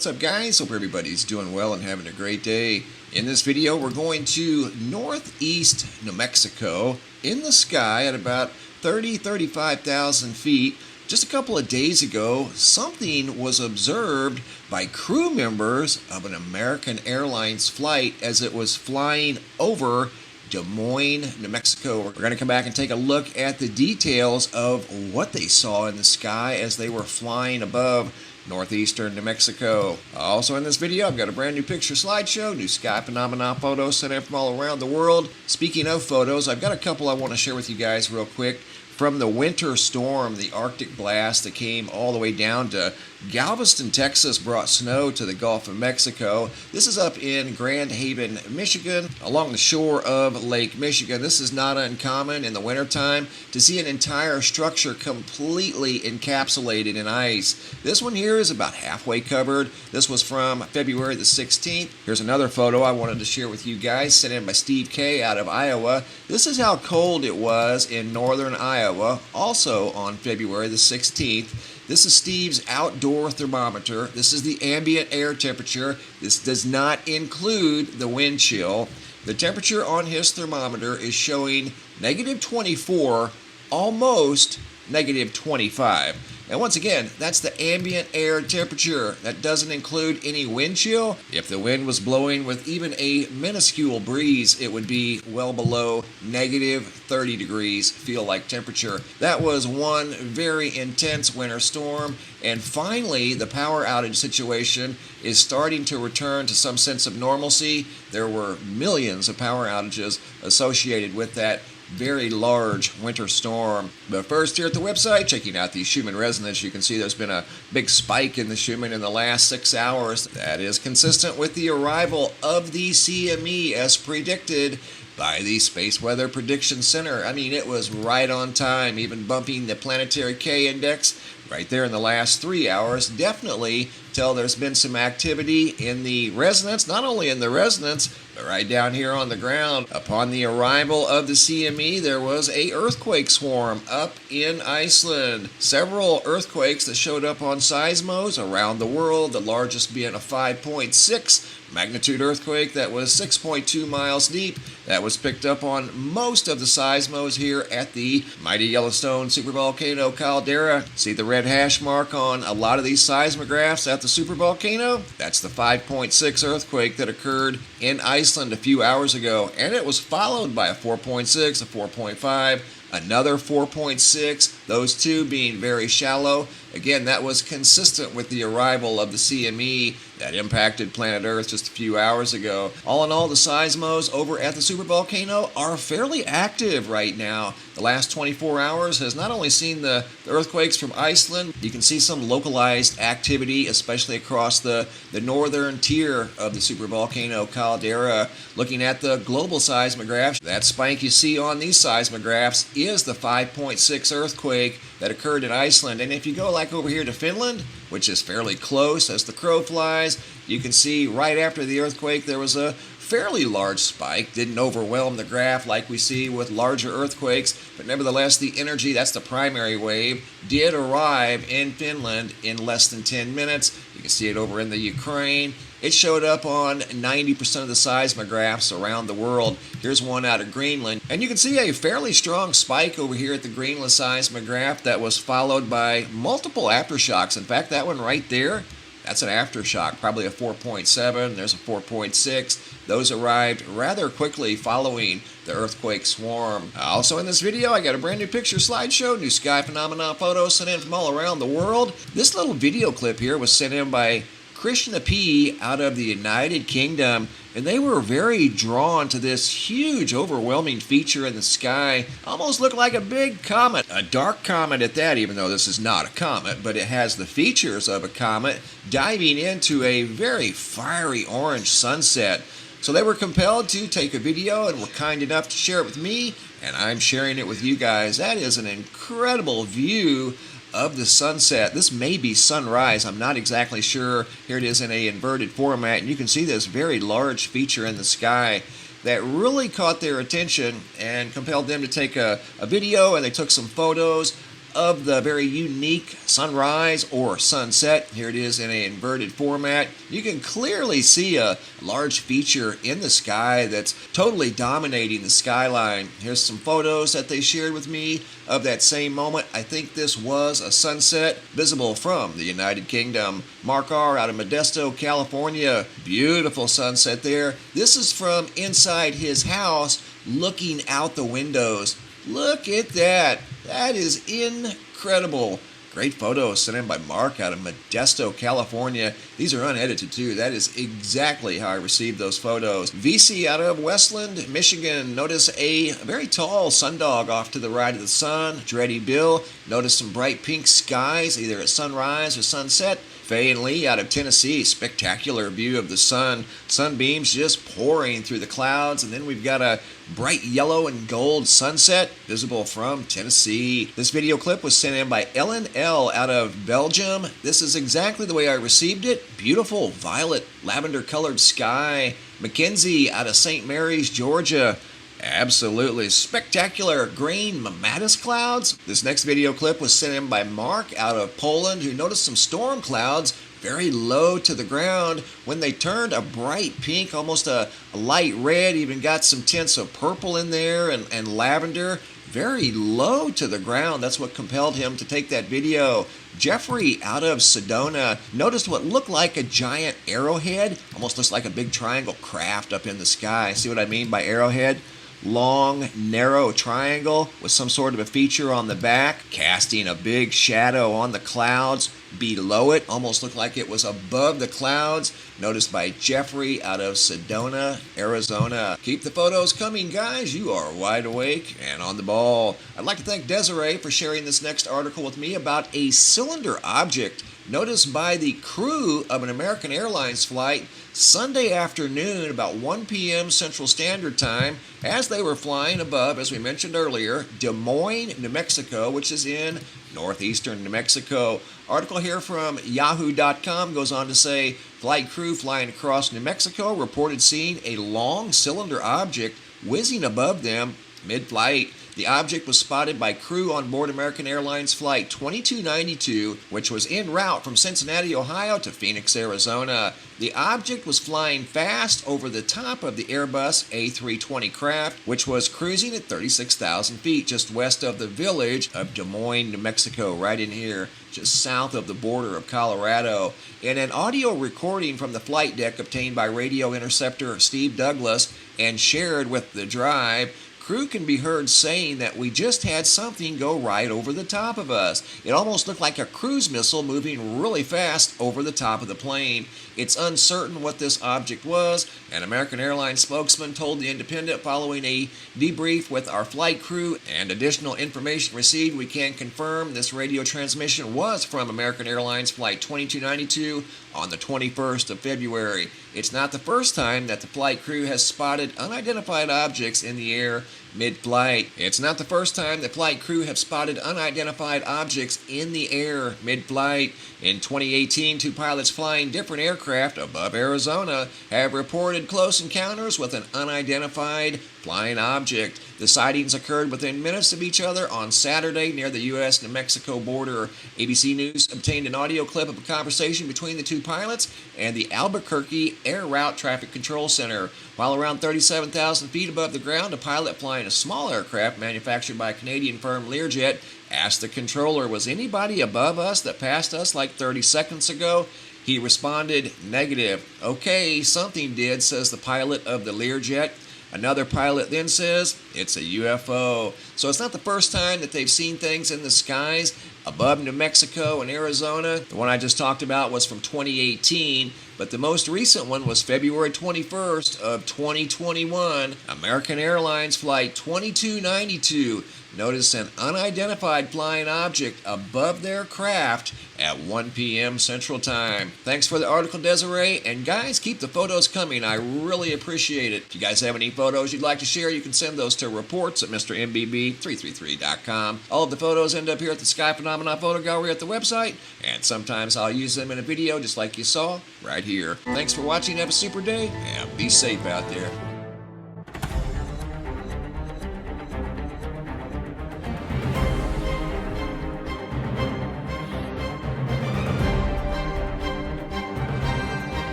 What's up, guys? Hope everybody's doing well and having a great day. In this video, we're going to northeast New Mexico in the sky at about 35,000 feet. Just a couple of days ago, something was observed by crew members of an American Airlines flight as it was flying over Des Moines, New Mexico. We're going to come back and take a look at the details of what they saw in the sky as they were flying above northeastern New Mexico. Also in this video, I've got a brand new picture slideshow, new sky phenomena photos sent in from all around the world. Speaking of photos, I've got a couple I want to share with you guys real quick. From the winter storm, the Arctic blast that came all the way down to Galveston, Texas, brought snow to the Gulf of Mexico. This is up in Grand Haven, Michigan, along the shore of Lake Michigan. This is not uncommon in the wintertime to see an entire structure completely encapsulated in ice. This one here is about halfway covered. This was from February the 16th. Here's another photo I wanted to share with you guys, sent in by Steve K. out of Iowa. This is how cold it was in northern Iowa, also on February the 16th. This is Steve's outdoor thermometer. This is the ambient air temperature. This does not include the wind chill. The temperature on his thermometer is showing -24, almost -25. And once again, that's the ambient air temperature. That doesn't include any wind chill. If the wind was blowing with even a minuscule breeze, it would be well below -30 degrees feel-like temperature. That was one very intense winter storm. And finally, the power outage situation is starting to return to some sense of normalcy. There were millions of power outages associated with that very large winter storm. But first, here at the website, checking out the Schumann resonance, you can see there's been a big spike in the Schumann in the last 6 hours. That is consistent with the arrival of the CME as predicted by the Space Weather Prediction Center. I mean, it was right on time, even bumping the planetary K index right there in the last 3 hours. Definitely tell there's been some activity in the resonance, not only in the resonance, but right down here on the ground. Upon the arrival of the CME, there was a earthquake swarm up in Iceland. Several earthquakes that showed up on seismos around the world, the largest being a 5.6 magnitude earthquake that was 6.2 miles deep. That was picked up on most of the seismos here at the mighty Yellowstone supervolcano caldera. See the red hash mark on a lot of these seismographs at the supervolcano? That's the 5.6 earthquake that occurred in Iceland a few hours ago, and it was followed by a 4.6, a 4.5, another 4.6, those two being very shallow. Again, that was consistent with the arrival of the CME that impacted planet Earth just a few hours ago. All in all, the seismos over at the supervolcano are fairly active right now. The last 24 hours has not only seen the earthquakes from Iceland, you can see some localized activity, especially across the northern tier of the supervolcano caldera. Looking at the global seismographs, that spike you see on these seismographs is the 5.6 earthquake that occurred in Iceland. And if you go like over here to Finland, which is fairly close as the crow flies, you can see right after the earthquake there was a fairly large spike. Didn't overwhelm the graph like we see with larger earthquakes, but nevertheless the energy, that's the primary wave, did arrive in Finland in less than 10 minutes. You can see it over in the Ukraine. It showed up on 90% of the seismographs around the world. Here's one out of Greenland. And you can see a fairly strong spike over here at the Greenland seismograph that was followed by multiple aftershocks. In fact, that one right there, that's an aftershock, probably a 4.7. There's a 4.6. Those arrived rather quickly following the earthquake swarm. Also in this video, I got a brand new picture slideshow, new sky phenomena photos sent in from all around the world. This little video clip here was sent in by Krishna P. out of the United Kingdom, and they were very drawn to this huge, overwhelming feature in the sky. Almost looked like a big comet, a dark comet at that, even though this is not a comet, but it has the features of a comet diving into a very fiery orange sunset. So they were compelled to take a video and were kind enough to share it with me, and I'm sharing it with you guys. That is an incredible view of the sunset. This may be sunrise, I'm not exactly sure. Here it is in a inverted format, and you can see this very large feature in the sky that really caught their attention and compelled them to take a video, and they took some photos. of the very unique sunrise or sunset. Here it is in an inverted format. You can clearly see a large feature in the sky that's totally dominating the skyline. Here's some photos that they shared with me of that same moment. I think this was a sunset visible from the United Kingdom. Mark R. out of Modesto, California. Beautiful sunset there. This is from inside his house looking out the windows. Look at that. That is incredible. Great photos sent in by Mark out of Modesto, California. These are unedited too. That is exactly how I received those photos. VC out of Westland, Michigan. Notice a very tall sundog off to the right of the sun. Dreddy Bill. Notice some bright pink skies either at sunrise or sunset. Faye and Lee out of Tennessee, spectacular view of the sun. Sunbeams just pouring through the clouds, and then we've got a bright yellow and gold sunset visible from Tennessee. This video clip was sent in by Ellen L. out of Belgium. This is exactly the way I received it. Beautiful violet lavender colored sky. Mackenzie out of St. Mary's, Georgia. Absolutely spectacular green mammatus clouds. This next video clip was sent in by Mark out of Poland, who noticed some storm clouds very low to the ground when they turned a bright pink, almost a light red, even got some tints of purple in there and lavender. Very low to the ground. That's what compelled him to take that video. Jeffrey out of Sedona noticed what looked like a giant arrowhead. Almost looks like a big triangle craft up in the sky. See what I mean by arrowhead? Long, narrow triangle with some sort of a feature on the back, casting a big shadow on the clouds below it. Almost looked like it was above the clouds. Noticed by Jeffrey out of Sedona, Arizona. Keep the photos coming, guys. You are wide awake and on the ball. I'd like to thank Desiree for sharing this next article with me about a cylinder object noticed by the crew of an American Airlines flight Sunday afternoon about 1 p.m. Central Standard Time as they were flying above, as we mentioned earlier, Des Moines, New Mexico, which is in northeastern New Mexico. Article here from yahoo.com goes on to say, flight crew flying across New Mexico reported seeing a long cylinder object whizzing above them mid-flight. The object was spotted by crew on board American Airlines Flight 2292, which was en route from Cincinnati, Ohio to Phoenix, Arizona. The object was flying fast over the top of the Airbus A320 craft, which was cruising at 36,000 feet just west of the village of Des Moines, New Mexico, right in here, just south of the border of Colorado. In an audio recording from the flight deck obtained by radio interceptor Steve Douglas and shared with the drive, crew can be heard saying that we just had something go right over the top of us. It almost looked like a cruise missile moving really fast over the top of the plane. It's uncertain what this object was. An American Airlines spokesman told The Independent following a debrief with our flight crew and additional information received, we can confirm this radio transmission was from American Airlines Flight 2292 on the 21st of February. It's not the first time that the flight crew has spotted unidentified objects in the air mid-flight. It's not the first time the flight crew have spotted unidentified objects in the air mid-flight. In 2018, two pilots flying different aircraft above Arizona have reported close encounters with an unidentified flying object. The sightings occurred within minutes of each other on Saturday near the U.S.-New Mexico border. ABC News obtained an audio clip of a conversation between the two pilots and the Albuquerque Air Route Traffic Control Center. While around 37,000 feet above the ground, a pilot flying a small aircraft manufactured by Canadian firm Learjet asked the controller, was anybody above us that passed us like 30 seconds ago? He responded, negative. Okay, something did, says the pilot of the Learjet. Another pilot then says, it's a UFO. So it's not the first time that they've seen things in the skies above New Mexico and Arizona. The one I just talked about was from 2018, but the most recent one was February 21st of 2021. American Airlines Flight 2292 noticed an unidentified flying object above their craft at 1 p.m. Central Time. Thanks for the article, Desiree, and guys, keep the photos coming. I really appreciate it. If you guys have any photos you'd like to share, you can send those to reports at MrMBB333.com. All of the photos end up here at the Sky Phenomena Photo Gallery at the website, and sometimes I'll use them in a video just like you saw right here. Thanks for watching. Have a super day, and be safe out there.